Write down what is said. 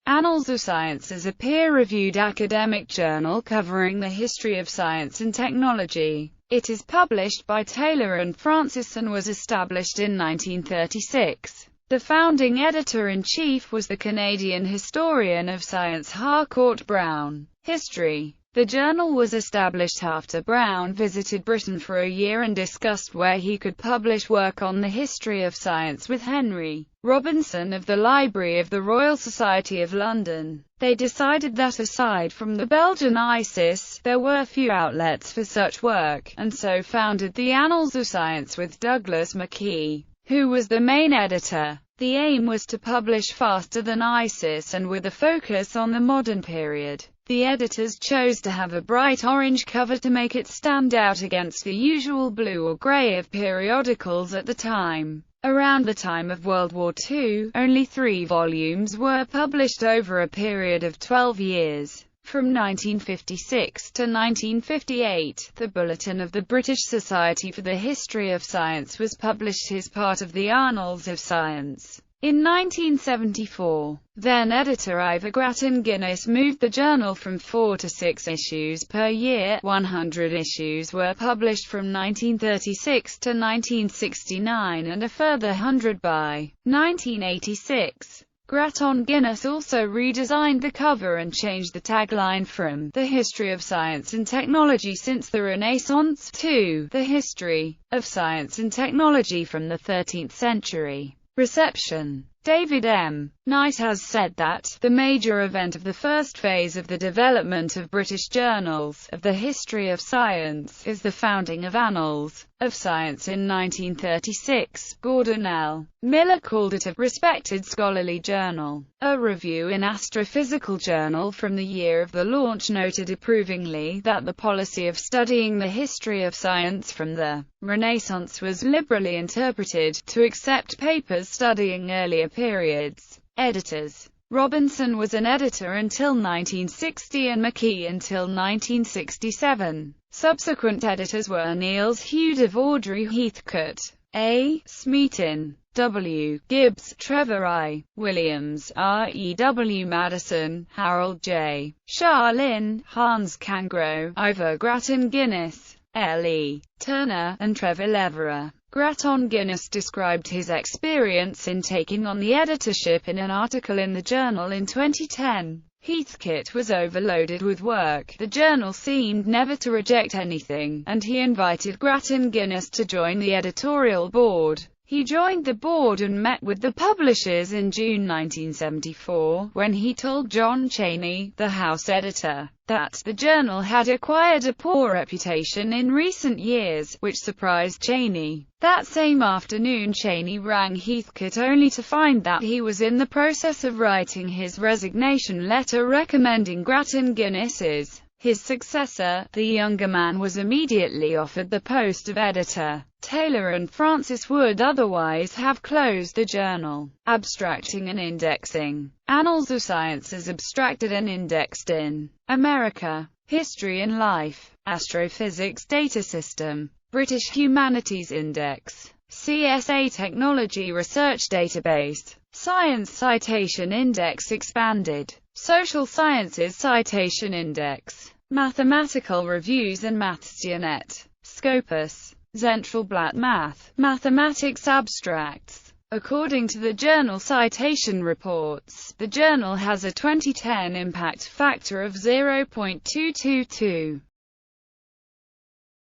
Annals of Science is a peer-reviewed academic journal covering the history of science and technology. It is published by Taylor and Francis and was established in 1936. The founding editor-in-chief was the Canadian historian of science Harcourt Brown. History. The journal was established after Brown visited Britain for a year and discussed where he could publish work on the history of science with Henry Robinson of the Library of the Royal Society of London. They decided that aside from the Belgian ISIS, there were few outlets for such work, and so founded the Annals of Science with Douglas McKee, who was the main editor. The aim was to publish faster than ISIS and with a focus on the modern period. The editors chose to have a bright orange cover to make it stand out against the usual blue or grey of periodicals at the time. Around the time of World War II, only 3 volumes were published over a period of 12 years. From 1956 to 1958, the Bulletin of the British Society for the History of Science was published as part of the Annals of Science. In 1974, then-editor Ivor Grattan Guinness moved the journal from 4 to 6 issues per year. 100 issues were published from 1936 to 1969 and a further 100 by 1986. Grattan Guinness also redesigned the cover and changed the tagline from "The History of Science and Technology Since the Renaissance" to "The History of Science and Technology from the 13th Century." Reception. David M. Knight has said that the major event of the first phase of the development of British journals of the history of science is the founding of Annals of Science in 1936. Gordon L. Miller called it a respected scholarly journal. A review in Astrophysical Journal from the year of the launch noted approvingly that the policy of studying the history of science from the Renaissance was liberally interpreted to accept papers studying earlier periods. Editors. Robinson was an editor until 1960 and McKee until 1967. Subsequent editors were Niels Hughes of Audrey Heathcote, A. Smeaton, W. Gibbs, Trevor I. Williams, R. E. W. Madison, Harold J. Charlin, Hans Kangro, Ivor Grattan Guinness, L. E. Turner, and Trevor Leverer. Grattan Guinness described his experience in taking on the editorship in an article in the journal in 2010. Heathcote was overloaded with work, the journal seemed never to reject anything, and he invited Grattan Guinness to join the editorial board. He joined the board and met with the publishers in June 1974, when he told John Cheney, the House editor, that the journal had acquired a poor reputation in recent years, which surprised Cheney. That same afternoon Cheney rang Heathcote only to find that he was in the process of writing his resignation letter recommending Grattan Guinness as his successor. The younger man was immediately offered the post of editor. Taylor and Francis would otherwise have closed the journal. Abstracting and indexing. Annals of Science is abstracted and indexed in America. History and Life. Astrophysics Data System. British Humanities Index. CSA Technology Research Database. Science Citation Index expanded. Social Sciences Citation Index. Mathematical Reviews and Maths.Net. Scopus. Zentralblatt Math. Mathematics Abstracts. According to the journal Citation Reports, the journal has a 2010 impact factor of 0.222.